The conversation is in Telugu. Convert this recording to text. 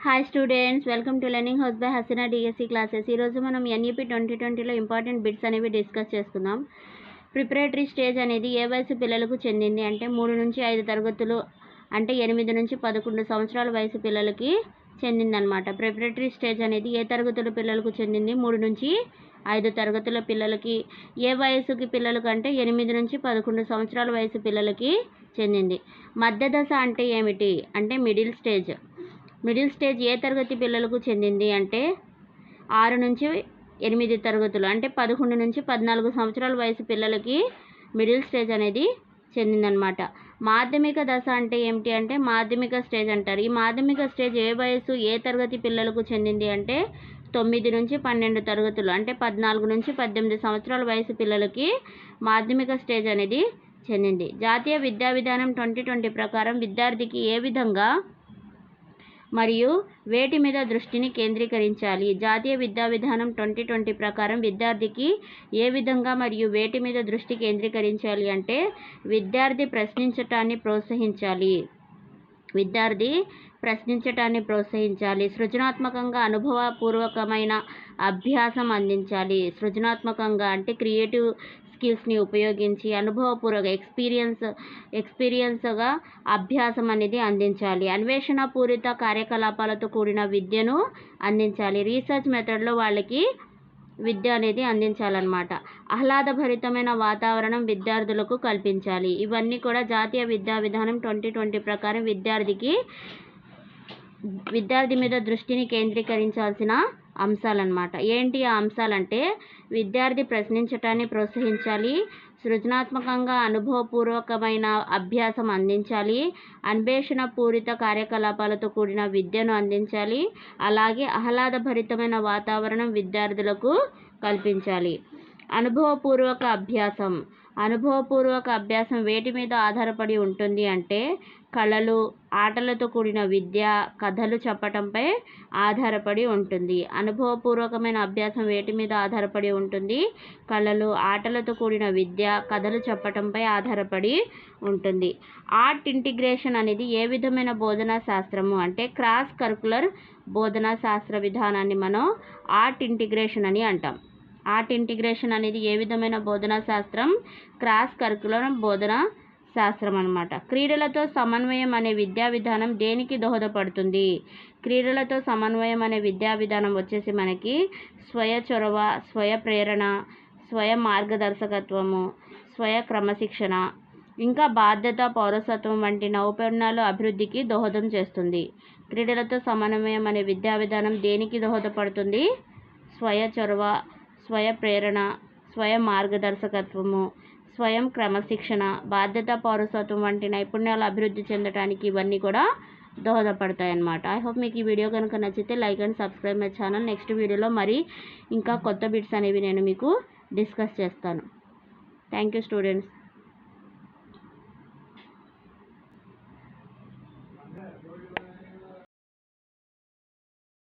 Hi students, welcome to learning house by Haseena DSC classes. ఈరోజు మనం ఎన్ఈపి 2020లో ఇంపార్టెంట్ బిట్స్ అనేవి డిస్కస్ చేసుకుందాం. ప్రిపరేటరీ స్టేజ్ అనేది ఏ వయసు పిల్లలకు చెందింది అంటే 3 నుంచి 5 తరగతులు అంటే 8 నుంచి 11 సంవత్సరాల వయసు పిల్లలకి చెందిందనమాట. ప్రిపరేటరీ స్టేజ్ అనేది ఏ తరగతుల పిల్లలకు చెందింది? 3 నుంచి 5 తరగతుల పిల్లలకి. ఏ వయసుకి పిల్లలకు అంటే 8 నుంచి 11 సంవత్సరాల వయసు పిల్లలకి చెందింది. మధ్య దశ అంటే ఏమిటి అంటే మిడిల్ స్టేజ్. మిడిల్ స్టేజ్ ఏ తరగతి పిల్లలకు చెందింది అంటే 6 నుంచి 8 తరగతులు అంటే 11 నుంచి 14 సంవత్సరాల వయసు పిల్లలకి మిడిల్ స్టేజ్ అనేది చెందిందనమాట. మాధ్యమిక దశ అంటే ఏమిటి అంటే మాధ్యమిక స్టేజ్ అంటారు. ఈ మాధ్యమిక స్టేజ్ ఏ వయసు ఏ తరగతి పిల్లలకు చెందింది అంటే 9 నుంచి 12 తరగతులు అంటే 14 నుంచి 18 సంవత్సరాల వయసు పిల్లలకి మాధ్యమిక స్టేజ్ అనేది చెందింది. జాతీయ విద్యా విధానం 2020 ప్రకారం విద్యార్థికి ఏ విధంగా మరియు వేటి మీద దృష్టిని కేంద్రీకరించాలి? జాతీయ విద్యా విధానం 2020 ప్రకారం విద్యార్థికి ఏ విధంగా మరియు వేటి మీద దృష్టి కేంద్రీకరించాలి అంటే విద్యార్థి ప్రశ్నించటాన్ని ప్రోత్సహించాలి. సృజనాత్మకంగా అనుభవపూర్వకమైన అభ్యాసం అందించాలి. సృజనాత్మకంగా అంటే క్రియేటివ్ స్కిల్స్ని ఉపయోగించి అనుభవపూర్వక ఎక్స్పీరియన్స్గా అభ్యాసం అనేది అందించాలి. అన్వేషణ పూరిత కార్యకలాపాలతో కూడిన విద్యను అందించాలి. రీసెర్చ్ మెథడ్లో వాళ్ళకి విద్య అనేది అందించాలన్నమాట. ఆహ్లాదభరితమైన వాతావరణం విద్యార్థులకు కల్పించాలి. ఇవన్నీ కూడా జాతీయ విద్యా విధానం 2020 ప్రకారం విద్యార్థి మీద దృష్టిని కేంద్రీకరించాల్సిన అంశాలన్నమాట. ఏంటి ఆ అంశాలంటే విద్యార్థి ప్రశ్నించటాన్ని ప్రోత్సహించాలి, సృజనాత్మకంగా అనుభవపూర్వకమైన అభ్యాసం అందించాలి, అన్వేషణ పూరిత కార్యకలాపాలతో కూడిన విద్యను అందించాలి, అలాగే ఆహ్లాదభరితమైన వాతావరణం విద్యార్థులకు కల్పించాలి. అనుభవపూర్వక అభ్యాసం వేటి మీద ఆధారపడి ఉంటుంది అంటే కళలు, ఆటలతో కూడిన విద్య, కథలు చెప్పటంపై ఆధారపడి ఉంటుంది. అనుభవపూర్వకమైన అభ్యాసం వేటి మీద ఆధారపడి ఉంటుంది? కళలు, ఆటలతో కూడిన విద్య, కథలు చెప్పటంపై ఆధారపడి ఉంటుంది. ఆర్ట్ ఇంటిగ్రేషన్ అనేది ఏ విధమైన బోధనా శాస్త్రము అంటే క్రాస్ కరికులర్ బోధనా శాస్త్ర విధానాన్ని మనం ఆర్ట్ ఇంటిగ్రేషన్ అని అంటాం. ఆర్ట్ ఇంటిగ్రేషన్ అనేది ఏ విధమైన బోధనా శాస్త్రం? క్రాస్ కరికులర్ బోధనా శాస్త్రం అన్నమాట. క్రీడలతో సమన్వయం అనే విద్యా విధానం దేనికి దోహదపడుతుంది? క్రీడలతో సమన్వయం అనే విద్యా విధానం వచ్చేసి మనకి స్వయ చొరవ, స్వయ ప్రేరణ, స్వయ మార్గదర్శకత్వము, స్వయ క్రమశిక్షణ, ఇంకా బాధ్యత, పౌరసత్వం వంటి నైపుణ్యాల అభివృద్ధికి దోహదం చేస్తుంది. క్రీడలతో సమన్వయం అనే విద్యా విధానం దేనికి దోహదపడుతుంది? స్వయ చొరవ, స్వయ ప్రేరణ, స్వయ మార్గదర్శకత్వము, స్వయం క్రమశిక్షణ, బాధ్యత, పౌరసత్వం వంటి నైపుణ్యాలు అభివృద్ధి చెందడానికి ఇవన్నీ కూడా దోహదపడతాయి అన్నమాట. ఐ హోప్ మీకు ఈ వీడియో కనుక నచ్చితే like and subscribe my channel. Next వీడియోలో మరి ఇంకా కొత్త బిట్స్ అనేవి నేను మీకు డిస్కస్ చేస్తాను. Thank you students.